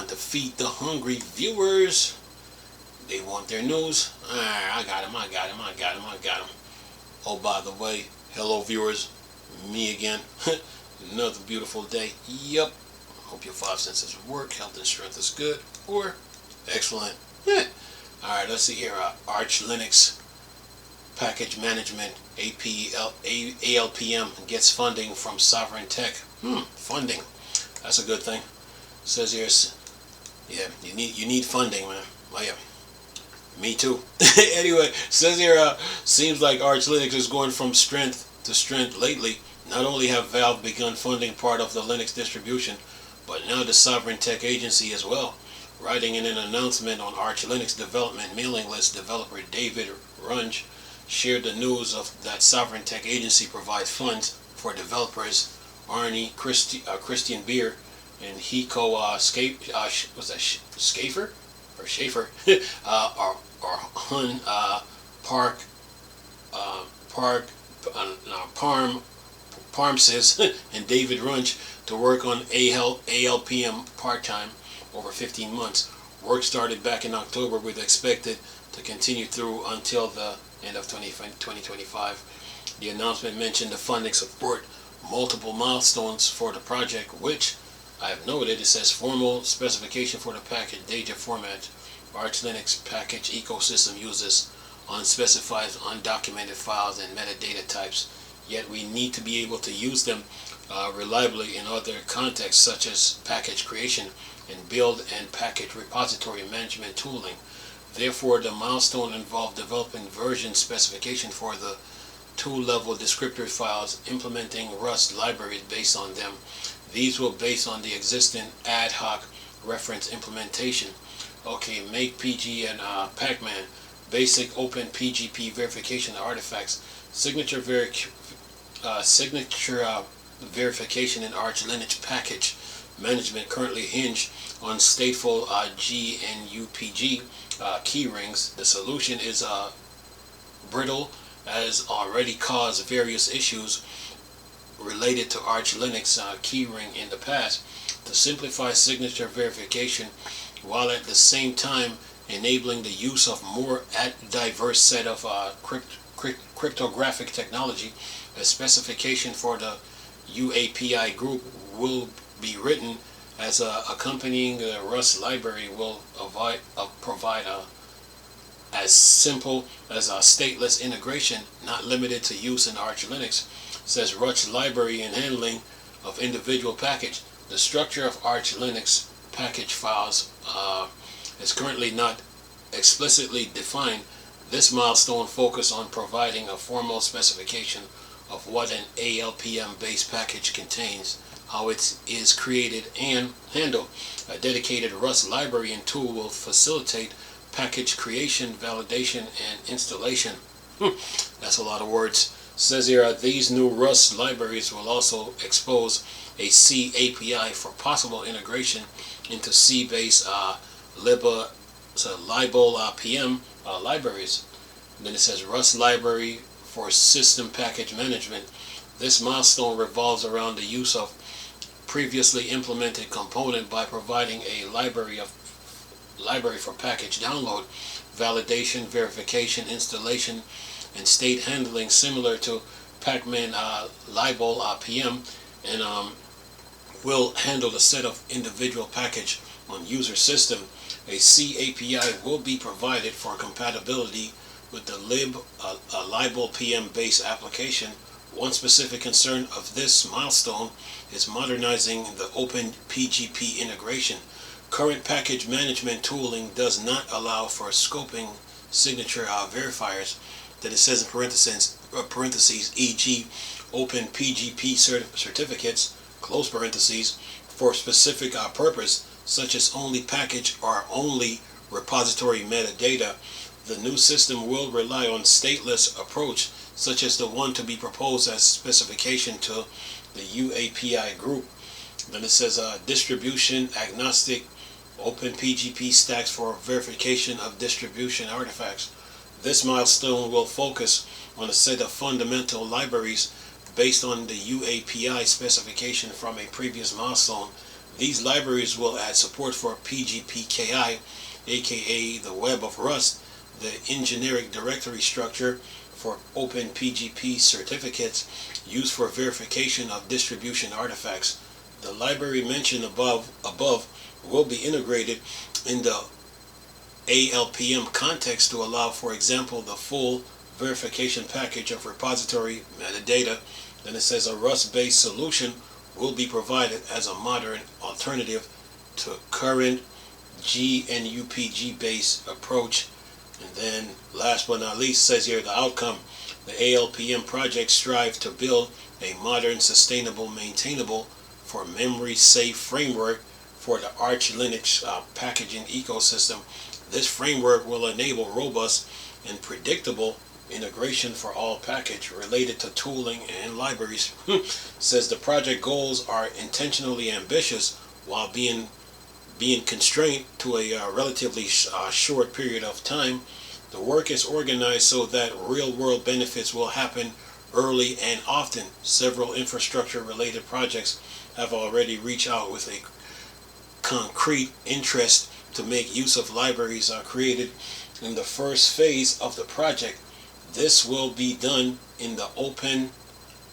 time to feed the hungry viewers. They want their news. I got him. Oh, by the way, hello viewers, me again. Another beautiful day. Yup. Hope your five senses work. Health and strength is good or excellent. Alright, let's see here. Arch Linux Package Management Alpm gets funding from Sovereign Tech. Funding. That's a good thing. Says here, yeah, you need funding, man. Oh yeah, me too. Anyway, says here, seems like Arch Linux is going from strength to strength lately. Not only have Valve begun funding part of the Linux distribution, but now the Sovereign Tech Agency as well. Writing in an announcement on Arch Linux development mailing list, developer David Runge shared the news of that Sovereign Tech Agency provides funds for developers Arnie, Christian Beer, and Hiko Schaefer or Schaefer, or Hun Parmsis and David Runge to work on Alpm part-time over 15 months. Work started back in October with expected to continue through until the end of 2025. The announcement mentioned the funding support multiple milestones for the project, which I have noted. It says formal specification for the package data format. Arch Linux package ecosystem uses unspecified, undocumented files and metadata types, yet we need to be able to use them reliably in other contexts such as package creation and build and package repository management tooling. Therefore, the milestone involved developing version specification for the two-level descriptor files, implementing Rust libraries based on them. These will based on the existing ad hoc reference implementation. Okay, make PG and Pacman, basic open PGP verification artifacts, signature verification in Arch Linux package management currently hinge on stateful GNUPG key rings. The solution is brittle, as already caused various issues related to Arch Linux keyring in the past. To simplify signature verification while at the same time enabling the use of more diverse set of cryptographic technology, a specification for the UAPI group will be written as accompanying the Rust library will provide as simple as a stateless integration, not limited to use in Arch Linux. Says Rust library and handling of individual package. The structure of Arch Linux package files is currently not explicitly defined. This milestone focuses on providing a formal specification of what an ALPM-based package contains, how it is created and handled. A dedicated Rust library and tool will facilitate package creation, validation, and installation. That's a lot of words. Says here, these new Rust libraries will also expose a C API for possible integration into C-based libel PM libraries. And then it says Rust library for system package management. This milestone revolves around the use of previously implemented component by providing a library for package download, validation, verification, installation, and state handling similar to Pacman libel PM, and will handle a set of individual package on user system. A C API will be provided for compatibility with the libel PM based application. One specific concern of this milestone is modernizing the open PGP integration. Current package management tooling does not allow for scoping signature verifiers. Then it says in parentheses, e.g. open PGP certificates, close parentheses, for specific purpose, such as only package or only repository metadata. The new system will rely on stateless approach, such as the one to be proposed as specification to the UAPI group. Then it says distribution agnostic open PGP stacks for verification of distribution artifacts. This milestone will focus on a set of fundamental libraries based on the UAPI specification from a previous milestone. These libraries will add support for PGPKI, aka the web of Rust, the generic directory structure for open PGP certificates used for verification of distribution artifacts. The library mentioned above will be integrated in the Alpm context to allow, for example, the full verification package of repository metadata. Then it says a Rust-based solution will be provided as a modern alternative to current GNUPG-based approach. And then, last but not least, says here the outcome. The Alpm project strives to build a modern, sustainable, maintainable, for memory-safe framework for the Arch Linux packaging ecosystem. This framework will enable robust and predictable integration for all package related to tooling and libraries. Says the project goals are intentionally ambitious while being constrained to a relatively short period of time. The work is organized so that real-world benefits will happen early and often. Several infrastructure-related projects have already reached out with a concrete interest to make use of libraries created in the first phase of the project. This will be done in the open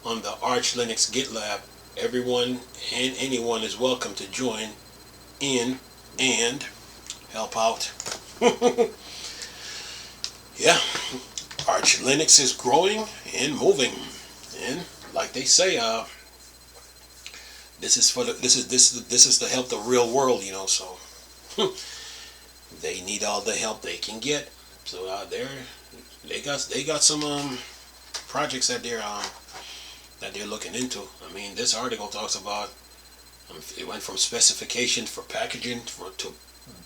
on the Arch Linux GitLab. Everyone and anyone is welcome to join in and help out. Yeah, Arch Linux is growing and moving, and like they say, this is to help the real world, you know. So they need all the help they can get. So they got some projects that they're looking into. I mean, this article talks about it went from specification for packaging to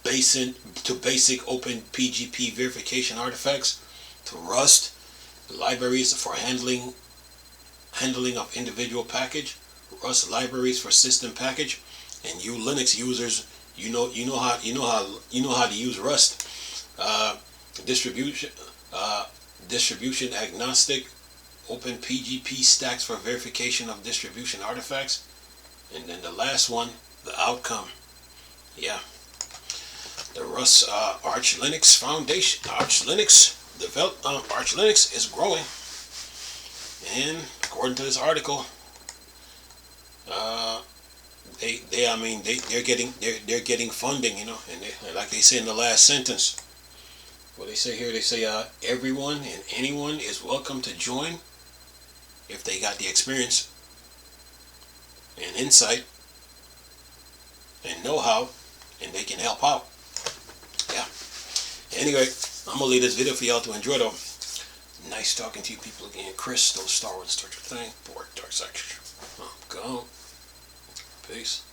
basic open PGP verification artifacts, to Rust, libraries for handling of individual package, Rust libraries for system package, and you Linux users, you know how to use Rust. Distribution agnostic open PGP stacks for verification of distribution artifacts. And then the last one, the outcome. Yeah, the Rust Arch Linux Foundation, Arch Linux is growing, and according to this article, they're getting funding, you know, and like they say in the last sentence, what they say here, they say everyone and anyone is welcome to join if they got the experience and insight and know-how, and they can help out. Yeah. Anyway, I'm gonna leave this video for y'all to enjoy though. Nice talking to you people again. Chris, those Star Wars Star Trek thing. Board Dark Section. Go. Peace.